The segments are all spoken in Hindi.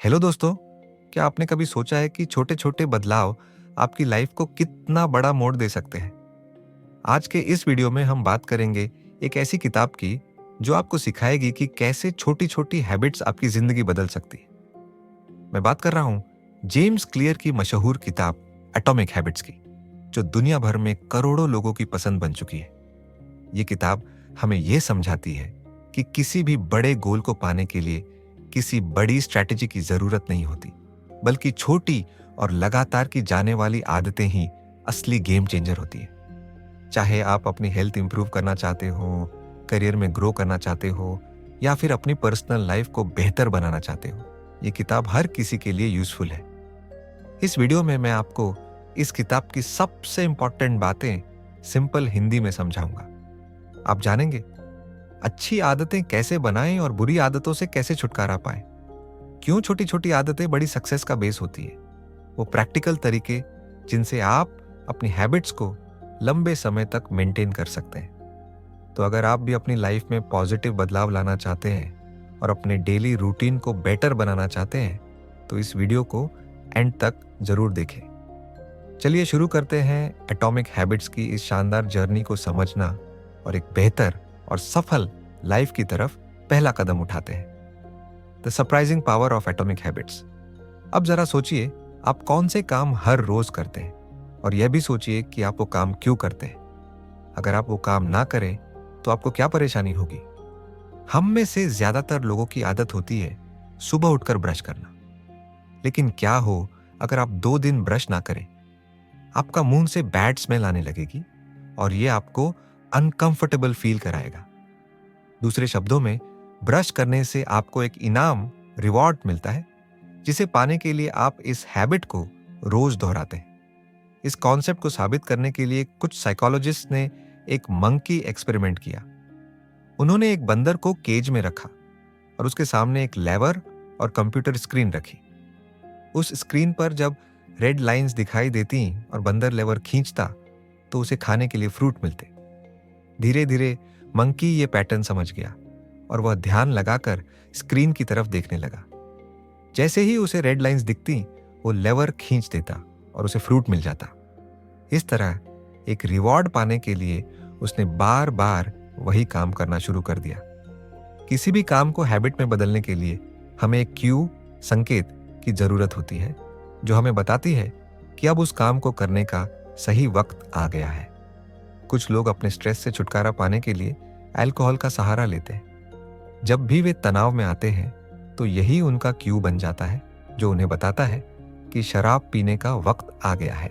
हेलो दोस्तों, क्या आपने कभी सोचा है कि छोटे छोटे बदलाव आपकी लाइफ को कितना बड़ा मोड़ दे सकते हैं? आज के इस वीडियो में हम बात करेंगे एक ऐसी किताब की जो आपको सिखाएगी कि कैसे छोटी छोटी हैबिट्स आपकी जिंदगी बदल सकती है। मैं बात कर रहा हूं जेम्स क्लियर की मशहूर किताब एटॉमिक हैबिट्स की, जो दुनिया भर में करोड़ों लोगों की पसंद बन चुकी है। ये किताब हमें यह समझाती है कि किसी भी बड़े गोल को पाने के लिए किसी बड़ी स्ट्रैटेजी की जरूरत नहीं होती, बल्कि छोटी और लगातार की जाने वाली आदतें ही असली गेम चेंजर होती है। चाहे आप अपनी हेल्थ इंप्रूव करना चाहते हो, करियर में ग्रो करना चाहते हो, या फिर अपनी पर्सनल लाइफ को बेहतर बनाना चाहते हो, ये किताब हर किसी के लिए यूजफुल है। इस वीडियो में मैं आपको इस किताब की सबसे इंपॉर्टेंट बातें सिंपल हिंदी में समझाऊंगा। आप जानेंगे अच्छी आदतें कैसे बनाएं और बुरी आदतों से कैसे छुटकारा पाएं। क्यों छोटी छोटी आदतें बड़ी सक्सेस का बेस होती है। वो प्रैक्टिकल तरीके जिनसे आप अपनी हैबिट्स को लंबे समय तक मेंटेन कर सकते हैं। तो अगर आप भी अपनी लाइफ में पॉजिटिव बदलाव लाना चाहते हैं और अपने डेली रूटीन को बेटर बनाना चाहते हैं, तो इस वीडियो को एंड तक जरूर देखें। चलिए शुरू करते हैं एटॉमिक हैबिट्स की इस शानदार जर्नी को समझना और एक बेहतर और सफल लाइफ की तरफ पहला कदम उठाते हैं। The surprising power of atomic habits. अब जरा सोचिए, आप कौन से काम हर रोज करते हैं, और यह भी सोचिए कि आप वो काम क्यों करते हैं। अगर आप वो काम ना करें तो आपको क्या परेशानी होगी। हम में से ज्यादातर लोगों की आदत होती है सुबह उठकर ब्रश करना, लेकिन क्या हो अगर आप 2 दिन ब्रश ना करें। आपका मुंह से बैड स्मेल आने लगेगी और ये आपको अनकंफर्टेबल फील कराएगा। दूसरे शब्दों में, ब्रश करने से आपको एक इनाम, रिवॉर्ड मिलता है, जिसे पाने के लिए आप इस हैबिट को रोज दोहराते हैं। इस कॉन्सेप्ट को साबित करने के लिए कुछ साइकोलॉजिस्ट ने एक मंकी एक्सपेरिमेंट किया। उन्होंने एक बंदर को केज में रखा और उसके सामने एक लेवर और कंप्यूटर स्क्रीन रखी। उस स्क्रीन पर जब रेड लाइंस दिखाई देती और बंदर लेवर खींचता तो उसे खाने के लिए फ्रूट मिलते। धीरे धीरे मंकी ये पैटर्न समझ गया और वह ध्यान लगाकर स्क्रीन की तरफ देखने लगा। जैसे ही उसे रेड लाइंस दिखती, वो लेवर खींच देता और उसे फ्रूट मिल जाता। इस तरह एक रिवॉर्ड पाने के लिए उसने बार बार वही काम करना शुरू कर दिया। किसी भी काम को हैबिट में बदलने के लिए हमें एक क्यू, संकेत की जरूरत होती है, जो हमें बताती है कि अब उस काम को करने का सही वक्त आ गया है। कुछ लोग अपने स्ट्रेस से छुटकारा पाने के लिए अल्कोहल का सहारा लेते हैं। जब भी वे तनाव में आते हैं तो यही उनका क्यू बन जाता है, जो उन्हें बताता है कि शराब पीने का वक्त आ गया है।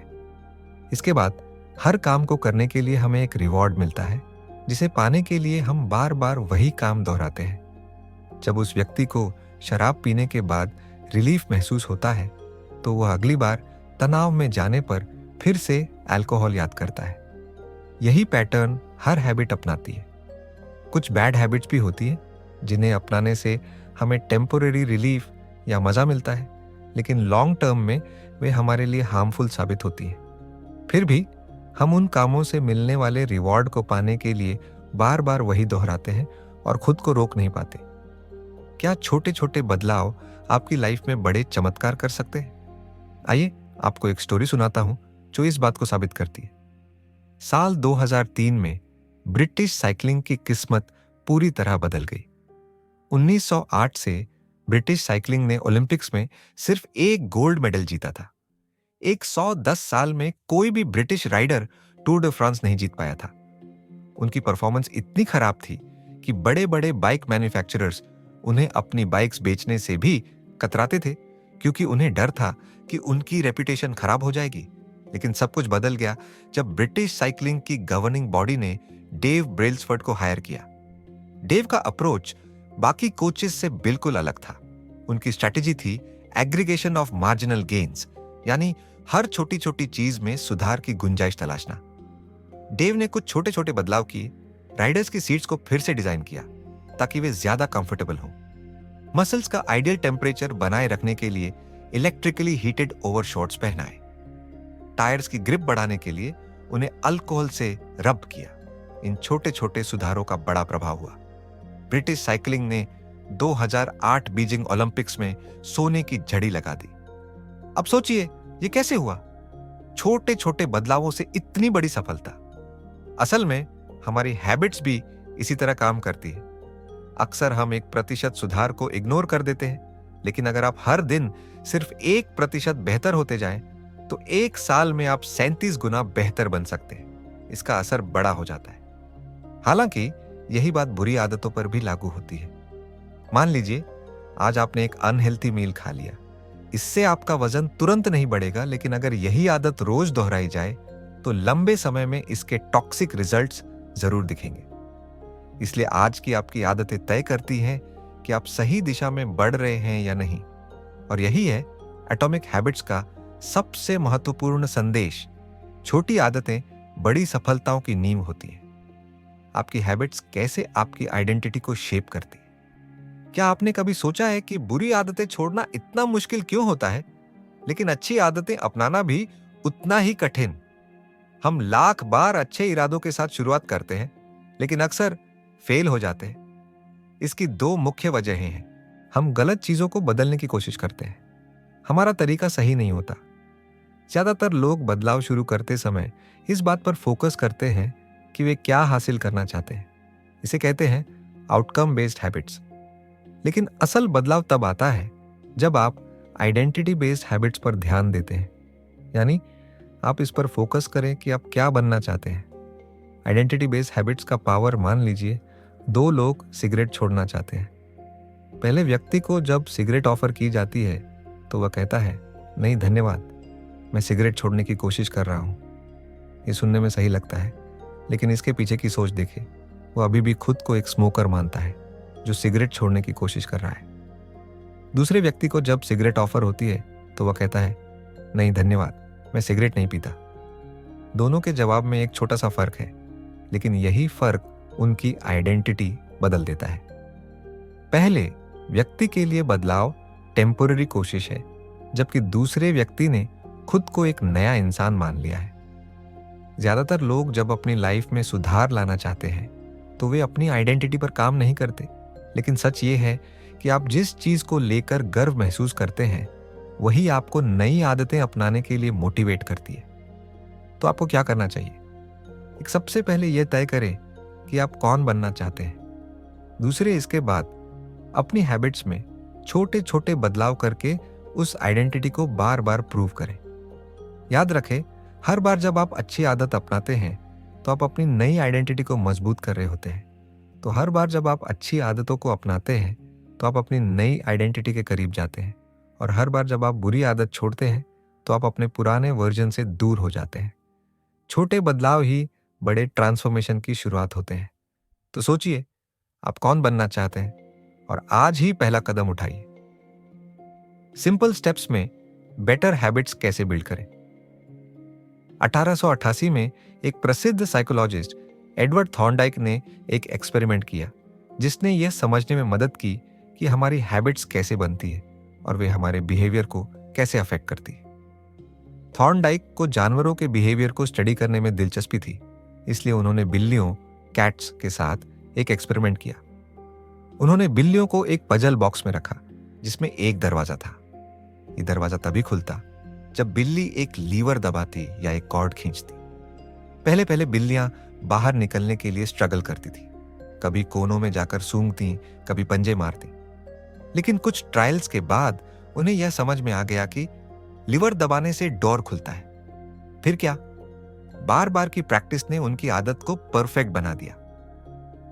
इसके बाद हर काम को करने के लिए हमें एक रिवॉर्ड मिलता है, जिसे पाने के लिए हम बार बार वही काम दोहराते हैं। जब उस व्यक्ति को शराब पीने के बाद रिलीफ महसूस होता है, तो वह अगली बार तनाव में जाने पर फिर से अल्कोहल याद करता है। यही पैटर्न हर हैबिट अपनाती है। कुछ बैड हैबिट्स भी होती है जिन्हें अपनाने से हमें टेम्पोरेरी रिलीफ या मजा मिलता है, लेकिन लॉन्ग टर्म में वे हमारे लिए हार्मफुल साबित होती है। फिर भी हम उन कामों से मिलने वाले रिवॉर्ड को पाने के लिए बार बार वही दोहराते हैं और खुद को रोक नहीं पाते। क्या छोटे छोटे बदलाव आपकी लाइफ में बड़े चमत्कार कर सकते हैं? आइए आपको एक स्टोरी सुनाता हूं जो इस बात को साबित करती है। साल 2003 में ब्रिटिश साइकिलिंग की किस्मत पूरी तरह बदल गई। 1908 से ब्रिटिश साइकिलिंग ने ओलंपिक्स में सिर्फ एक गोल्ड मेडल जीता था। 110 साल में कोई भी British rider tour de France नहीं जीत पाया था। उनकी परफॉर्मेंस इतनी खराब थी कि बड़े बड़े बाइक मैन्युफैक्चरर्स उन्हें अपनी बाइक्स बेचने से भी कतराते थे, क्योंकि उन्हें डर था कि उनकी रेपुटेशन खराब हो जाएगी। लेकिन सब कुछ बदल गया जब ब्रिटिश साइकिलिंग की गवर्निंग बॉडी ने डेव ब्रेल्सफोर्ड को हायर किया। डेव का अप्रोच बाकी कोचेस से बिल्कुल अलग था। उनकी स्ट्रैटेजी थी एग्रीगेशन ऑफ मार्जिनल गेन्स, यानी हर छोटी छोटी चीज में सुधार की गुंजाइश तलाशना। डेव ने कुछ छोटे छोटे बदलाव किए। राइडर्स की सीट्स को फिर से डिजाइन किया ताकि वे ज्यादा कंफर्टेबल हों। मसल्स का आइडियल टेम्परेचर बनाए रखने के लिए इलेक्ट्रिकली हीटेड ओवर शॉर्ट्स पहनाए। टायर्स की ग्रिप बढ़ाने के लिए उन्हें अल्कोहल से रब किया। इन छोटे छोटे सुधारों का बड़ा प्रभाव हुआ। ब्रिटिश साइकिलिंग ने 2008 बीजिंग ओलंपिक्स में सोने की झड़ी लगा दी। अब सोचिए ये कैसे हुआ? छोटे छोटे बदलावों से इतनी बड़ी सफलता। असल में हमारी हैबिट्स भी इसी तरह काम करती है। अक्सर हम 1% सुधार को इग्नोर कर देते हैं, लेकिन अगर आप हर दिन सिर्फ 1% बेहतर होते जाएं, तो 1 साल में आप 37 गुना बेहतर बन सकते हैं। इसका असर बड़ा हो जाता है। हालांकि यही बात बुरी आदतों पर भी लागू होती है। मान लीजिए आज आपने एक अनहेल्थी मील खा लिया। इससे आपका वजन तुरंत नहीं बढ़ेगा, लेकिन अगर यही आदत रोज दोहराई जाए तो लंबे समय में इसके टॉक्सिक रिजल्ट्स जरूर दिखेंगे। इसलिए आज की आपकी आदतें तय करती हैं कि आप सही दिशा में बढ़ रहे हैं या नहीं। और यही है एटॉमिक हैबिट्स का सबसे महत्वपूर्ण संदेश। छोटी आदतें बड़ी सफलताओं की नींव होती हैं। आपकी हैबिट्स कैसे आपकी आइडेंटिटी को शेप करती है? क्या आपने कभी सोचा है कि बुरी आदतें छोड़ना इतना मुश्किल क्यों होता है, लेकिन अच्छी आदतें अपनाना भी उतना ही कठिन? हम लाख बार अच्छे इरादों के साथ शुरुआत करते हैं, लेकिन अक्सर फेल हो जाते हैं। इसकी 2 मुख्य वजहें हैं। हम गलत चीजों को बदलने की कोशिश करते हैं। हमारा तरीका सही नहीं होता। ज्यादातर लोग बदलाव शुरू करते समय इस बात पर फोकस करते हैं कि वे क्या हासिल करना चाहते हैं। इसे कहते हैं आउटकम बेस्ड हैबिट्स। लेकिन असल बदलाव तब आता है जब आप आइडेंटिटी बेस्ड हैबिट्स पर ध्यान देते हैं। यानी आप इस पर फोकस करें कि आप क्या बनना चाहते हैं। आइडेंटिटी बेस्ड हैबिट्स का पावर, मान लीजिए 2 लोग सिगरेट छोड़ना चाहते हैं। पहले व्यक्ति को जब सिगरेट ऑफर की जाती है तो वह कहता है, नहीं धन्यवाद, मैं सिगरेट छोड़ने की कोशिश कर रहा हूं। ये सुनने में सही लगता है, लेकिन इसके पीछे की सोच देखें। वो अभी भी खुद को एक स्मोकर मानता है जो सिगरेट छोड़ने की कोशिश कर रहा है। दूसरे व्यक्ति को जब सिगरेट ऑफर होती है तो वह कहता है, नहीं धन्यवाद, मैं सिगरेट नहीं पीता। दोनों के जवाब में एक छोटा सा फर्क है, लेकिन यही फर्क उनकी आइडेंटिटी बदल देता है। पहले व्यक्ति के लिए बदलाव टेम्पोररी कोशिश है, जबकि दूसरे व्यक्ति ने खुद को एक नया इंसान मान लिया है। ज्यादातर लोग जब अपनी लाइफ में सुधार लाना चाहते हैं तो वे अपनी आइडेंटिटी पर काम नहीं करते, लेकिन सच ये है कि आप जिस चीज को लेकर गर्व महसूस करते हैं वही आपको नई आदतें अपनाने के लिए मोटिवेट करती है। तो आपको क्या करना चाहिए? एक सबसे पहले यह तय करें कि आप कौन बनना चाहते हैं। दूसरे, इसके बाद अपनी हैबिट्स में छोटे छोटे बदलाव करके उस आइडेंटिटी को बार बार प्रूव करें। याद रखें, हर बार जब आप अच्छी आदत अपनाते हैं तो आप अपनी नई आइडेंटिटी को मजबूत कर रहे होते हैं। तो हर बार जब आप अच्छी आदतों को अपनाते हैं तो आप अपनी नई आइडेंटिटी के करीब जाते हैं, और हर बार जब आप बुरी आदत छोड़ते हैं तो आप अपने पुराने वर्जन से दूर हो जाते हैं। छोटे बदलाव ही बड़े ट्रांसफॉर्मेशन की शुरुआत होते हैं। तो सोचिए, आप कौन बनना चाहते हैं और आज ही पहला कदम उठाइए। सिंपल स्टेप्स में बेटर हैबिट्स कैसे बिल्ड करें? 1888 में एक प्रसिद्ध साइकोलॉजिस्ट एडवर्ड थॉर्नडाइक ने एक एक्सपेरिमेंट किया, जिसने यह समझने में मदद की कि हमारी हैबिट्स कैसे बनती है और वे हमारे बिहेवियर को कैसे अफेक्ट करती है। थॉर्नडाइक को जानवरों के बिहेवियर को स्टडी करने में दिलचस्पी थी, इसलिए उन्होंने बिल्लियों, कैट्स के साथ एक एक्सपेरिमेंट किया। उन्होंने बिल्लियों को एक पजल बॉक्स में रखा जिसमें एक दरवाजा था। ये दरवाजा तभी खुलता जब बिल्ली एक लीवर दबाती या एक कॉर्ड खींचती। पहले पहले बिल्लियां बाहर निकलने के लिए स्ट्रगल करती थी, कभी कोनों में जाकर सूंघती, कभी पंजे मारती। लेकिन कुछ ट्रायल्स के बाद उन्हें यह समझ में आ गया कि लीवर दबाने से डोर खुलता है। फिर क्या? बार बार की प्रैक्टिस ने उनकी आदत को परफेक्ट बना दिया।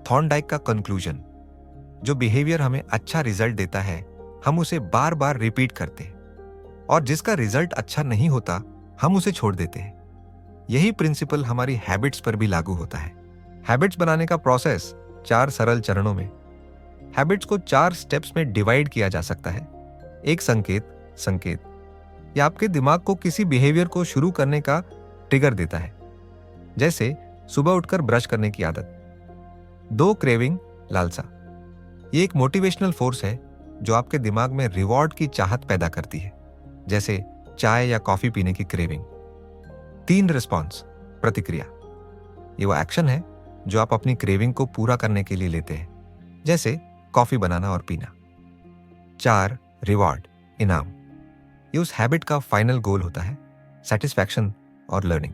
थॉर्नडाइक का कंक्लूजन, जो बिहेवियर हमें अच्छा रिजल्ट देता है हम उसे बार बार रिपीट करते हैं, और जिसका रिजल्ट अच्छा नहीं होता हम उसे छोड़ देते हैं। यही प्रिंसिपल हमारी हैबिट्स पर भी लागू होता है। हैबिट्स बनाने का प्रोसेस 4 सरल चरणों में। हैबिट्स को 4 स्टेप्स में डिवाइड किया जा सकता है। एक संकेत यह आपके दिमाग को किसी बिहेवियर को शुरू करने का ट्रिगर देता है, जैसे सुबह उठकर ब्रश करने की आदत। 2 क्रेविंग, लालसा। ये एक मोटिवेशनल फोर्स है जो आपके दिमाग में रिवॉर्ड की चाहत पैदा करती है, जैसे चाय या कॉफी पीने की क्रेविंग। 3 रिस्पॉन्स, प्रतिक्रिया। ये वो एक्शन है जो आप अपनी क्रेविंग को पूरा करने के लिए लेते हैं, जैसे कॉफी बनाना और पीना। 4 रिवॉर्ड, इनाम। ये उस हैबिट का फाइनल गोल होता है, सेटिस्फैक्शन और लर्निंग।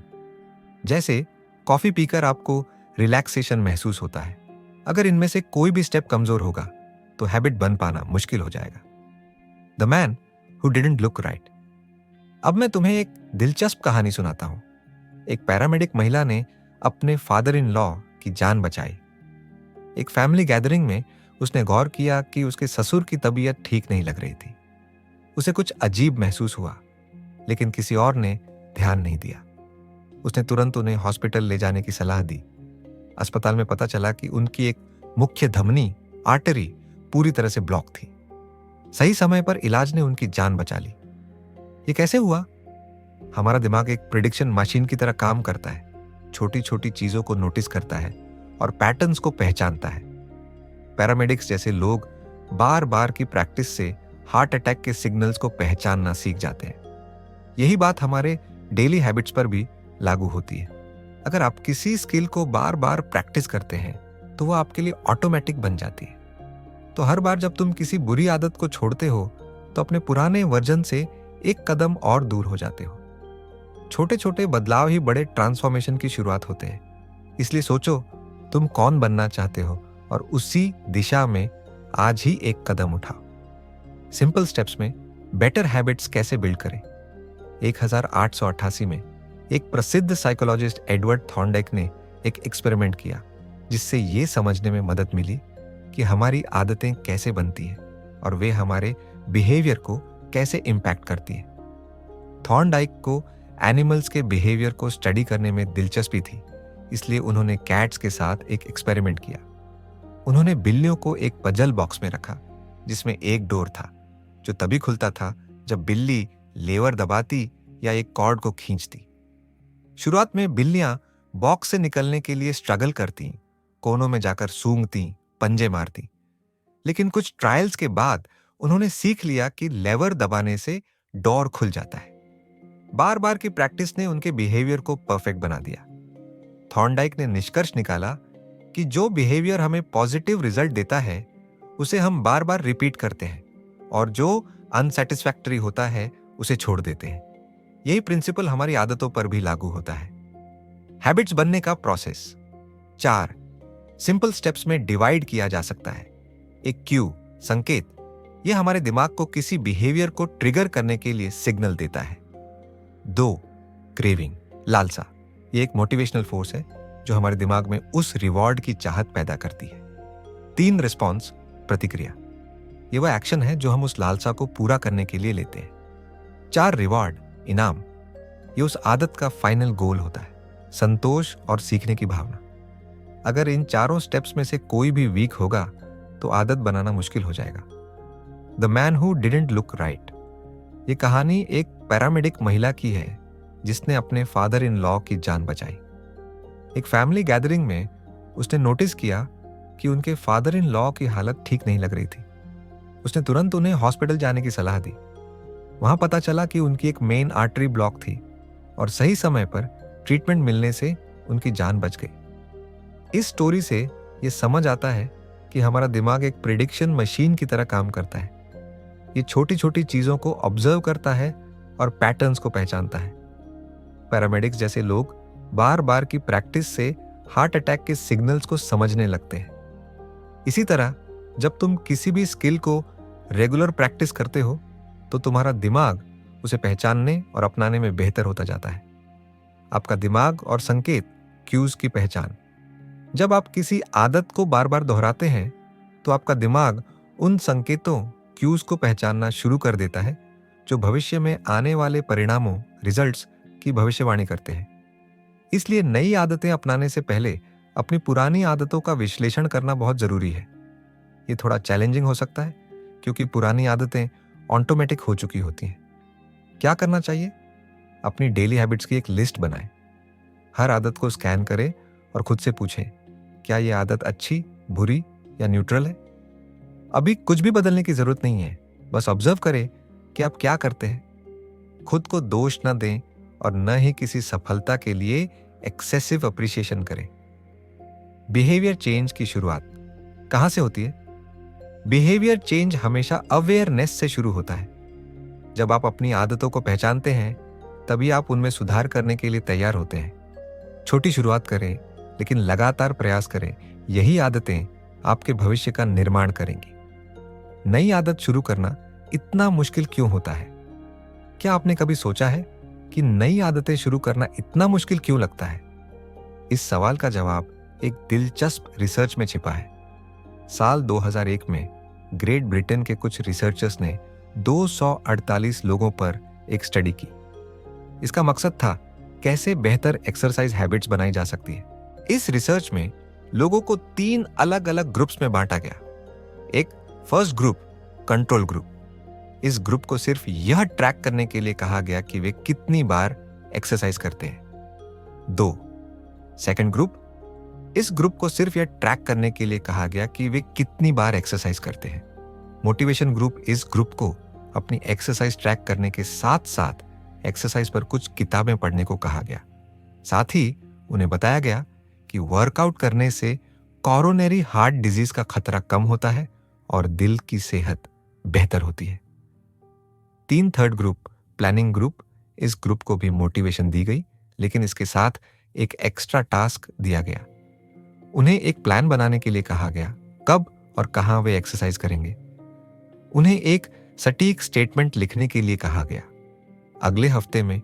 जैसे कॉफी पीकर आपको रिलैक्सेशन महसूस होता है। अगर इनमें से कोई भी स्टेप कमजोर होगा तो हैबिट बन पाना मुश्किल हो जाएगा। The man who didn't look right. अब मैं तुम्हें एक दिलचस्प कहानी सुनाता हूं। एक पैरामेडिक महिला ने अपने फादर इन लॉ की जान बचाई। एक फैमिली गैदरिंग में उसने गौर किया कि उसके ससुर की तबीयत ठीक नहीं लग रही थी। उसे कुछ अजीब महसूस हुआ, लेकिन किसी और ने ध्यान नहीं दिया। उसने तुरंत उन्हें हॉस्पिटल ले जाने की सलाह दी। अस्पताल में पता चला कि उनकी एक मुख्य धमनी, आर्टरी, पूरी तरह से ब्लॉक थी। सही समय पर इलाज ने उनकी जान बचा ली। ये कैसे हुआ? हमारा दिमाग एक प्रिडिक्शन मशीन की तरह काम करता है। छोटी छोटी चीजों को नोटिस करता है और पैटर्न्स को पहचानता है। पैरामेडिक्स जैसे लोग बार बार की प्रैक्टिस से हार्ट अटैक के सिग्नल्स को पहचानना सीख जाते हैं। यही बात हमारे डेली हैबिट्स पर भी लागू होती है। अगर आप किसी स्किल को बार बार प्रैक्टिस करते हैं तो वो आपके लिए ऑटोमेटिक बन जाती है। तो हर बार जब तुम किसी बुरी आदत को छोड़ते हो तो अपने पुराने वर्जन से एक कदम और दूर हो जाते हो। छोटे छोटे बदलाव ही बड़े ट्रांसफॉर्मेशन की शुरुआत होते हैं। इसलिए सोचो तुम कौन बनना चाहते हो और उसी दिशा में आज ही एक कदम उठाओ। सिंपल स्टेप्स में बेटर हैबिट्स कैसे बिल्ड करें। 1888 में एक प्रसिद्ध साइकोलॉजिस्ट एडवर्ड थॉर्नडाइक ने एक एक्सपेरिमेंट किया, जिससे ये समझने में मदद मिली कि हमारी आदतें कैसे बनती हैं और वे हमारे बिहेवियर को कैसे इम्पैक्ट करती हैं। थॉर्नडाइक को एनिमल्स के बिहेवियर को स्टडी करने में दिलचस्पी थी, इसलिए उन्होंने कैट्स के साथ एक एक्सपेरिमेंट किया। उन्होंने बिल्लियों को एक पजल बॉक्स में रखा, जिसमें एक डोर था जो तभी खुलता था जब बिल्ली लेवर दबाती या एक कॉर्ड को खींचती। शुरुआत में बिल्लियां बॉक्स से निकलने के लिए स्ट्रगल करती, कोनों में जाकर सूंघती, पंजे मारती। लेकिन कुछ ट्रायल्स के बाद उन्होंने सीख लिया कि लेवर दबाने से डोर खुल जाता है। बार बार की प्रैक्टिस ने उनके बिहेवियर को परफेक्ट बना दिया। थॉर्नडाइक ने निष्कर्ष निकाला कि जो बिहेवियर हमें पॉजिटिव रिजल्ट देता है उसे हम बार बार रिपीट करते हैं, और जो अनसेटिस्फैक्टरी होता है उसे छोड़ देते हैं। यही प्रिंसिपल हमारी आदतों पर भी लागू होता है। हैबिट्स बनने का प्रोसेस 4 सिंपल स्टेप्स में डिवाइड किया जा सकता है। एक क्यू, संकेत, यह हमारे दिमाग को किसी बिहेवियर को ट्रिगर करने के लिए सिग्नल देता है। 2 क्रेविंग, लालसा, यह एक मोटिवेशनल फोर्स है जो हमारे दिमाग में उस रिवॉर्ड की चाहत पैदा करती है। 3 रिस्पॉन्स, प्रतिक्रिया, यह वह एक्शन है जो हम उस लालसा को पूरा करने के लिए लेते हैं। 4 रिवॉर्ड, इनाम, यह उस आदत का फाइनल गोल होता है, संतोष और सीखने की भावना। अगर इन चारों स्टेप्स में से कोई भी वीक होगा तो आदत बनाना मुश्किल हो जाएगा। The man who didn't look right, ये कहानी एक पैरामेडिक महिला की है जिसने अपने फादर इन लॉ की जान बचाई। एक फैमिली गैदरिंग में उसने नोटिस किया कि उनके फादर इन लॉ की हालत ठीक नहीं लग रही थी। उसने तुरंत उन्हें हॉस्पिटल जाने की सलाह दी। वहां पता चला कि उनकी एक मेन आर्टरी ब्लॉक थी और सही समय पर ट्रीटमेंट मिलने से उनकी जान बच गई। इस स्टोरी से यह समझ आता है कि हमारा दिमाग एक प्रिडिक्शन मशीन की तरह काम करता है। ये छोटी छोटी चीजों को ऑब्जर्व करता है और पैटर्न्स को पहचानता है। पैरामेडिक्स जैसे लोग बार बार की प्रैक्टिस से हार्ट अटैक के सिग्नल्स को समझने लगते हैं। इसी तरह जब तुम किसी भी स्किल को रेगुलर प्रैक्टिस करते हो तो तुम्हारा दिमाग उसे पहचानने और अपनाने में बेहतर होता जाता है। आपका दिमाग और संकेत, क्यूज की पहचान, जब आप किसी आदत को बार बार दोहराते हैं तो आपका दिमाग उन संकेतों, क्यूज को पहचानना शुरू कर देता है जो भविष्य में आने वाले परिणामों, रिजल्ट्स की भविष्यवाणी करते हैं। इसलिए नई आदतें अपनाने से पहले अपनी पुरानी आदतों का विश्लेषण करना बहुत जरूरी है। ये थोड़ा चैलेंजिंग हो सकता है क्योंकि पुरानी आदतें ऑटोमेटिक हो चुकी होती हैं। क्या करना चाहिए? अपनी डेली हैबिट्स की एक लिस्ट बनाएं। हर आदत को स्कैन करें और खुद से पूछें, क्या यह आदत अच्छी, बुरी या न्यूट्रल है? अभी कुछ भी बदलने की जरूरत नहीं है, बस ऑब्जर्व करें कि आप क्या करते हैं। खुद को दोष न दें और न ही किसी सफलता के लिए एक्सेसिव अप्रिसिएशन करें। बिहेवियर चेंज की शुरुआत कहां से होती है? बिहेवियर चेंज हमेशा अवेयरनेस से शुरू होता है। जब आप अपनी आदतों को पहचानते हैं, तभी आप उनमें सुधार करने के लिए तैयार होते हैं। छोटी शुरुआत करें, लेकिन लगातार प्रयास करें। यही आदतें आपके भविष्य का निर्माण करेंगी। नई आदत शुरू करना इतना मुश्किल क्यों होता है? क्या आपने कभी सोचा है कि नई आदतें शुरू करना इतना मुश्किल क्यों लगता है? इस सवाल का जवाब एक दिलचस्प रिसर्च में छिपा है। साल 2001 में ग्रेट ब्रिटेन के कुछ रिसर्चर्स ने 248 लोगों पर एक स्टडी की। इसका मकसद था कैसे बेहतर एक्सरसाइज हैबिट्स बनाई जा सकती है। इस रिसर्च में लोगों को 3 अलग अलग ग्रुप्स में बांटा गया। एक फर्स्ट ग्रुप, कंट्रोल ग्रुप। इस ग्रुप को सिर्फ यह ट्रैक करने के लिए कहा गया कि वे कितनी बार एक्सरसाइज करते हैं। 2, सेकंड ग्रुप। इस ग्रुप को सिर्फ यह ट्रैक करने के लिए कहा गया कि वे कितनी बार एक्सरसाइज करते हैं। Motivation group. इस ग्रुप को अपनी एक्सरसाइज ट्रैक करने के साथ साथ एक्सरसाइज पर कुछ किताबें पढ़ने को कहा गया। साथ ही उन्हें बताया गया कि वर्कआउट करने से कॉरोनरी हार्ट डिजीज का खतरा कम होता है और दिल की सेहत बेहतर होती है। 3, थर्ड ग्रुप, प्लानिंग ग्रुप। इस ग्रुप को भी मोटिवेशन दी गई, लेकिन इसके साथ एक एक्स्ट्रा टास्क दिया गया। उन्हें एक प्लान बनाने के लिए कहा गया, कब और कहां वे एक्सरसाइज करेंगे। उन्हें एक सटीक स्टेटमेंट लिखने के लिए कहा गया, अगले हफ्ते में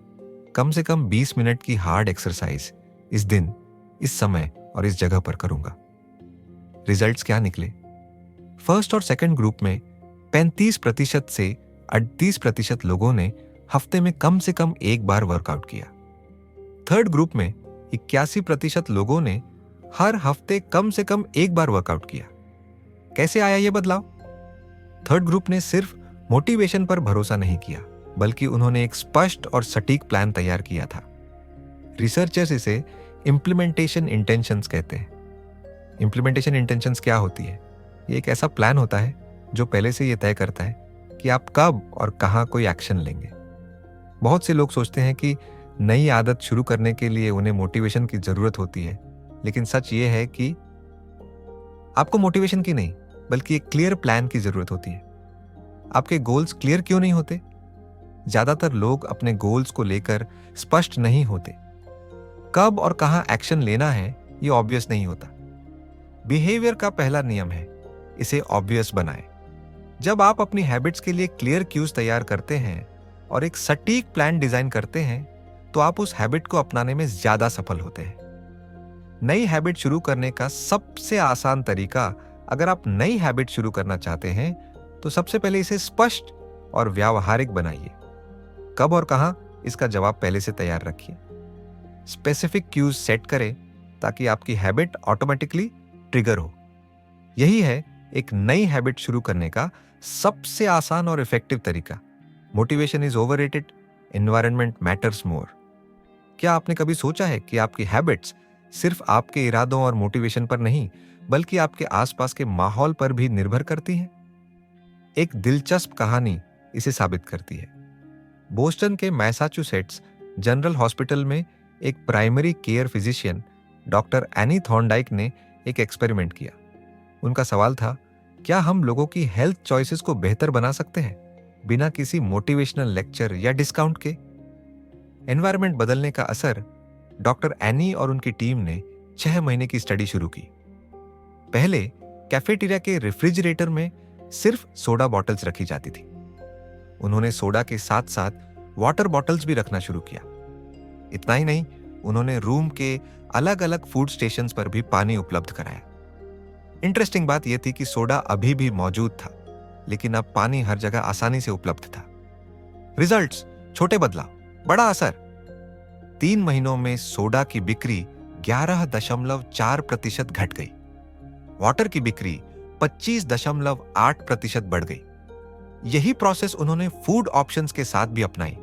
कम से कम 20 मिनट की हार्ड एक्सरसाइज इस दिन, इस समय और इस जगह पर करूंगा। रिजल्ट्स क्या निकले? फर्स्ट और सेकंड ग्रुप में 35% से 38% लोगों ने हफ्ते में कम से कम एक बार वर्कआउट किया। थर्ड ग्रुप में 81% लोगों ने हर हफ्ते कम से कम एक बार वर्कआउट किया। कैसे आया यह बदलाव? थर्ड ग्रुप ने सिर्फ मोटिवेशन पर भरोसा नहीं किया, बल्कि उन्होंने एक स्पष्ट और सटीक प्लान तैयार किया था। रिसर्चर्स इसे इंप्लीमेंटेशन इंटेंशंस कहते हैं। इंप्लीमेंटेशन इंटेंशंस क्या होती है? ये एक ऐसा प्लान होता है जो पहले से यह तय करता है कि आप कब और कहां कोई एक्शन लेंगे। बहुत से लोग सोचते हैं कि नई आदत शुरू करने के लिए उन्हें मोटिवेशन की जरूरत होती है, लेकिन सच ये है कि आपको मोटिवेशन की नहीं, बल्कि एक क्लियर प्लान की जरूरत होती है। आपके गोल्स क्लियर क्यों नहीं होते? ज्यादातर लोग अपने गोल्स को लेकर स्पष्ट नहीं होते। कब और कहां एक्शन लेना है ये ऑब्वियस नहीं होता। बिहेवियर का पहला नियम है, इसे ऑब्वियस बनाएं। जब आप अपनी हैबिट्स के लिए क्लियर क्यूज तैयार करते हैं और एक सटीक प्लान डिजाइन करते हैं, तो आप उस हैबिट को अपनाने में ज्यादा सफल होते हैं। नई हैबिट शुरू करने का सबसे आसान तरीका, अगर आप नई हैबिट शुरू करना चाहते हैं, तो सबसे पहले इसे स्पष्ट और व्यावहारिक बनाइए। कब और कहां, इसका जवाब पहले से तैयार रखिए। स्पेसिफिक क्यूज सेट करें ताकि आपकी हैबिट ऑटोमेटिकली ट्रिगर हो। यही है एक नई हैबिट शुरू करने का सबसे आसान और इफेक्टिव तरीका। Motivation is overrated, environment matters more. क्या आपने कभी सोचा है कि आपकी हैबिट्स सिर्फ आपके इरादों और मोटिवेशन पर नहीं, बल्कि आपके आसपास के माहौल पर भी निर्भर करती हैं? एक दिलचस्प कहानी इसे साबित करती है। बोस्टन के मैसाचुसेट्स जनरल हॉस्पिटल में एक primary care physician doctor any Thorndike ने एक एक्सपेरिमेंट किया। उनका सवाल था, क्या हम लोगों की हेल्थ चॉइसेस को बेहतर बना सकते हैं बिना किसी मोटिवेशनल लेक्चर या डिस्काउंट के? एनवायरनमेंट बदलने का असर। डॉक्टर एनी और उनकी टीम ने 6 महीने की स्टडी शुरू की। पहले कैफेटेरिया के रेफ्रिजरेटर में सिर्फ सोडा बॉटल्स रखी जाती थी। उन्होंने सोडा के साथ साथ वाटर बॉटल्स भी रखना शुरू किया। इतना ही नहीं, उन्होंने रूम के अलग अलग फूड स्टेशंस पर भी पानी उपलब्ध कराया। इंटरेस्टिंग बात यह थी कि सोडा अभी भी मौजूद था, लेकिन अब पानी हर जगह आसानी से उपलब्ध था। रिजल्ट्स, छोटे बदलाव, बड़ा असर। 3 महीनों में सोडा की बिक्री 11.4% घट गई। वाटर की बिक्री 25.8% बढ़ गई। यही प्रोसेस उन्होंने फूड ऑप्शंस के साथ भी अपनाई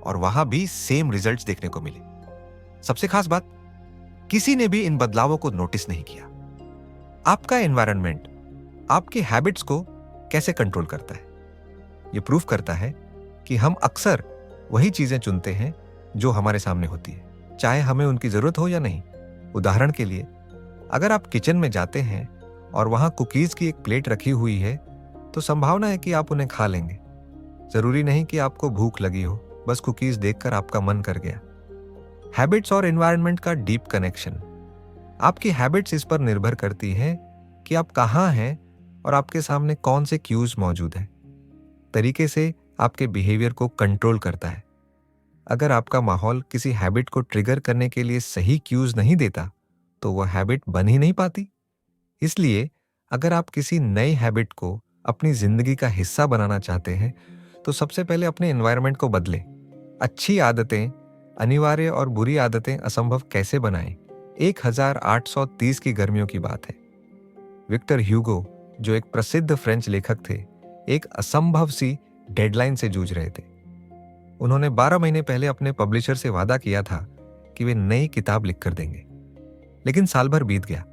और वहां भी सेम रिजल्ट्स देखने को मिले। सबसे खास बात, किसी ने भी इन बदलावों को नोटिस नहीं किया। आपका एनवायरनमेंट आपके हैबिट्स को कैसे कंट्रोल करता है? यह प्रूव करता है कि हम अक्सर वही चीजें चुनते हैं जो हमारे सामने होती है, चाहे हमें उनकी जरूरत हो या नहीं। उदाहरण के लिए, अगर आप किचन में जाते हैं और वहां कुकीज की एक प्लेट रखी हुई है, तो संभावना है कि आप उन्हें खा लेंगे। जरूरी नहीं कि आपको भूख लगी हो, बस कुकीज देखकर आपका मन कर गया। हैबिट्स और एनवायरनमेंट का डीप कनेक्शन। आपकी हैबिट्स इस पर निर्भर करती हैं कि आप कहाँ हैं और आपके सामने कौन से क्यूज मौजूद हैं। तरीके से आपके बिहेवियर को कंट्रोल करता है। अगर आपका माहौल किसी हैबिट को ट्रिगर करने के लिए सही क्यूज नहीं देता, तो वह हैबिट बन ही नहीं पाती। इसलिए अगर आप किसी नई हैबिट को अपनी जिंदगी का हिस्सा बनाना चाहते हैं, तो सबसे पहले अपने एनवायरनमेंट को बदलें। अच्छी आदतें अनिवार्य और बुरी आदतें असंभव कैसे बनाएं? 1830 की गर्मियों की बात है। विक्टर ह्यूगो, जो एक प्रसिद्ध फ्रेंच लेखक थे, एक असंभव सी डेडलाइन से जूझ रहे थे। उन्होंने 12 महीने पहले अपने पब्लिशर से वादा किया था कि वे नई किताब लिखकर देंगे। लेकिन साल भर बीत गया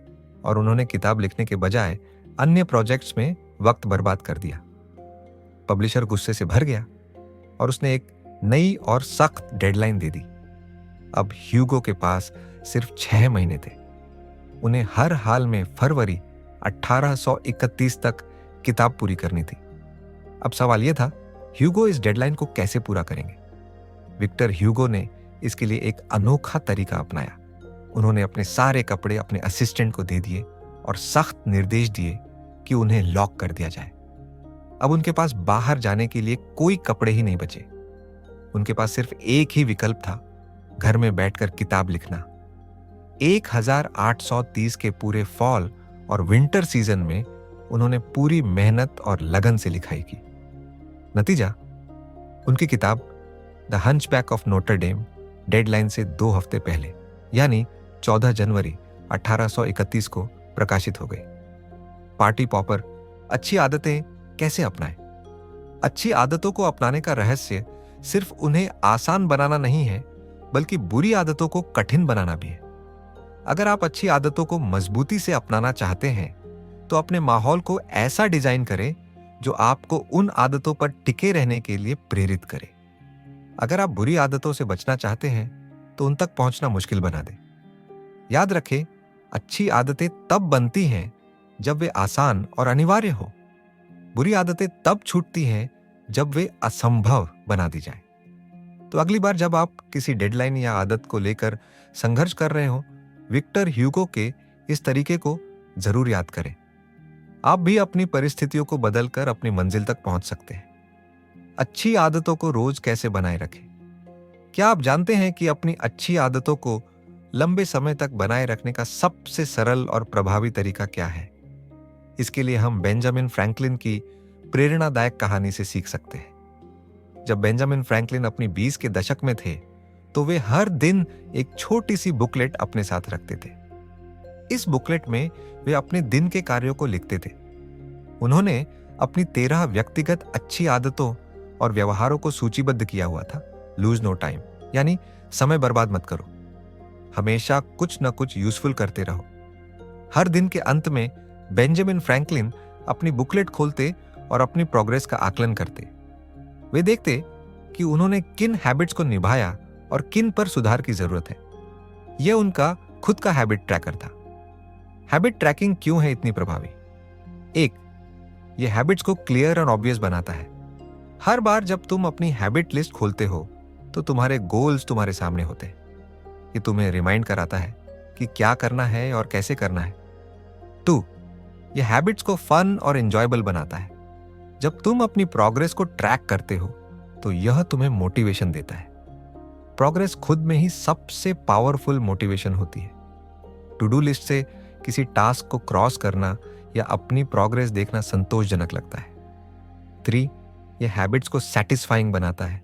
और उन्होंने किताब लिखने के बजाय अन्य प्रोजेक्ट्स में वक्त बर्बाद कर दिया। पब्लिशर गुस्से से भर गया और उसने एक नई और सख्त डेडलाइन दे दी। अब ह्यूगो के पास सिर्फ 6 महीने थे। उन्हें हर हाल में फरवरी 1831 तक किताब पूरी करनी थी। अब सवाल यह था, ह्यूगो इस डेडलाइन को कैसे पूरा करेंगे? विक्टर ह्यूगो ने इसके लिए एक अनोखा तरीका अपनाया। उन्होंने अपने सारे कपड़े अपने असिस्टेंट को दे दिए और सख्त निर्देश दिए कि उन्हें लॉक कर दिया जाए। अब उनके पास बाहर जाने के लिए कोई कपड़े ही नहीं बचे। उनके पास सिर्फ एक ही विकल्प था, घर में बैठकर किताब लिखना। 1830 के पूरे फॉल और विंटर सीजन में उन्होंने पूरी मेहनत और लगन से लिखाई की। नतीजा, उनकी किताब the Hunchback of Notre Dame deadline से 2 हफ्ते पहले, यानी 14 जनवरी 1831 को प्रकाशित हो गई। पार्टी पॉपर, अच्छी आदतें कैसे अपनाएं? अच्छी आदतों को अपनाने का रहस्य सिर्फ उन्हें आसान बनाना नहीं है, बल्कि बुरी आदतों को कठिन बनाना भी है। अगर आप अच्छी आदतों को मजबूती से अपनाना चाहते हैं, तो अपने माहौल को ऐसा डिजाइन करें जो आपको उन आदतों पर टिके रहने के लिए प्रेरित करे। अगर आप बुरी आदतों से बचना चाहते हैं, तो उन तक पहुंचना मुश्किल बना दें। याद रखें, अच्छी आदतें तब बनती हैं जब वे आसान और अनिवार्य हो। बुरी आदतें तब छूटती हैं जब वे असंभव बना दी जाएं। तो अगली बार जब आप किसी डेडलाइन या आदत को लेकर संघर्ष कर रहे हो, विक्टर ह्यूगो के इस तरीके को जरूर याद करें। आप भी अपनी परिस्थितियों को बदलकर अपनी मंजिल तक पहुंच सकते हैं। अच्छी आदतों को रोज कैसे बनाए रखें? क्या आप जानते हैं कि अपनी अच्छी आदतों को लंबे समय तक बनाए रखने का सबसे सरल और प्रभावी तरीका क्या है? इसके लिए हम बेंजामिन फ्रैंकलिन की प्रेरणादायक कहानी से सीख सकते हैं। जब बेंजामिन फ्रैंकलिन अपनी 20 के दशक में थे, तो वे हर दिन एक छोटी सी बुकलेट अपने साथ रखते थे। इस बुकलेट में वे अपने दिन के कार्यों को लिखते थे। उन्होंने अपनी 13 व्यक्तिगत अच्छी आदतों और व्यवहारों को सूचीबद्ध किया हुआ था। लूज नो टाइम, यानी समय बर्बाद मत करो। हमेशा कुछ न कुछ यूजफुल करते रहो। हर दिन के अंत में बेंजामिन फ्रैंकलिन अपनी बुकलेट खोलते और अपनी प्रोग्रेस का आकलन करते। वे देखते कि उन्होंने किन हैबिट्स को निभाया और किन पर सुधार की जरूरत है। यह उनका खुद का हैबिट ट्रैकर था। हैबिट ट्रैकिंग क्यों है इतनी प्रभावी? 1, यह हैबिट्स को क्लियर और ऑब्वियस बनाता है। हर बार जब तुम अपनी हैबिट लिस्ट खोलते हो, तो तुम्हारे गोल्स तुम्हारे सामने होते हैं। ये तुम्हें रिमाइंड कराता है कि क्या करना है और कैसे करना है। 2, यह हैबिट्स को फन और एंजॉयबल बनाता है। जब तुम अपनी प्रोग्रेस को ट्रैक करते हो, तो यह तुम्हें मोटिवेशन देता है। प्रोग्रेस खुद में ही सबसे पावरफुल मोटिवेशन होती है। टू डू लिस्ट से किसी टास्क को क्रॉस करना या अपनी प्रोग्रेस देखना संतोषजनक लगता है। 3, यह हैबिट्स को सैटिस्फाइंग बनाता है।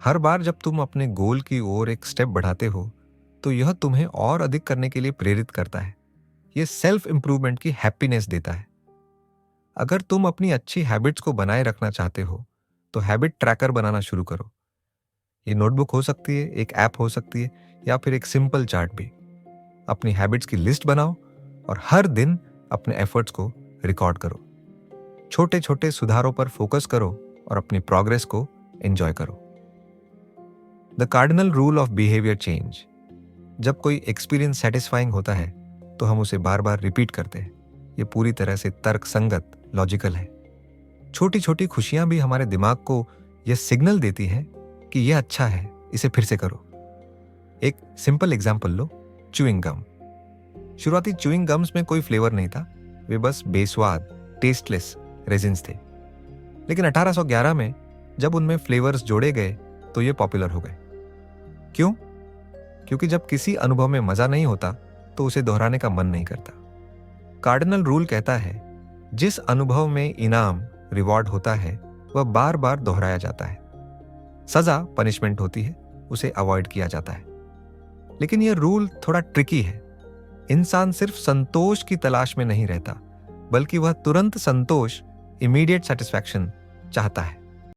हर बार जब तुम अपने गोल की ओर एक स्टेप बढ़ाते हो, तो यह तुम्हें और अधिक करने के लिए प्रेरित करता है। यह सेल्फ इंप्रूवमेंट की हैप्पीनेस देता है। अगर तुम अपनी अच्छी हैबिट्स को बनाए रखना चाहते हो, तो हैबिट ट्रैकर बनाना शुरू करो। ये नोटबुक हो सकती है, एक ऐप हो सकती है, या फिर एक सिंपल चार्ट भी। अपनी हैबिट्स की लिस्ट बनाओ और हर दिन अपने एफर्ट्स को रिकॉर्ड करो। छोटे छोटे सुधारों पर फोकस करो और अपनी प्रोग्रेस को एंजॉय करो। The cardinal rule of behaviour change. जब कोई एक्सपीरियंस सेटिस्फाइंग होता है, तो हम उसे बार बार रिपीट करते हैं। ये पूरी तरह से तर्क संगत, लॉजिकल है। छोटी छोटी खुशियां भी हमारे दिमाग को यह सिग्नल देती हैं कि यह अच्छा है, इसे फिर से करो। एक सिंपल एग्जाम्पल लो, च्यूइंग गम। शुरुआती च्यूइंग गम्स में कोई फ्लेवर नहीं था, वे बस बेस्वाद, टेस्टलेस रेजिन्स थे। लेकिन 1811 में जब उनमें फ्लेवर्स जोड़े गए तो ये पॉपुलर हो गए। क्यों? क्योंकि जब किसी अनुभव में मजा नहीं होता तो उसे दोहराने का मन नहीं करता। कार्डिनल रूल कहता है, जिस अनुभव में इनाम, रिवॉर्ड होता है वह बार बार दोहराया जाता है। सजा, पनिशमेंट होती है, उसे अवॉइड किया जाता है। लेकिन यह रूल थोड़ा ट्रिकी है। इंसान सिर्फ संतोष की तलाश में नहीं रहता, बल्कि वह तुरंत संतोष, इमीडिएट सेटिस्फैक्शन चाहता है।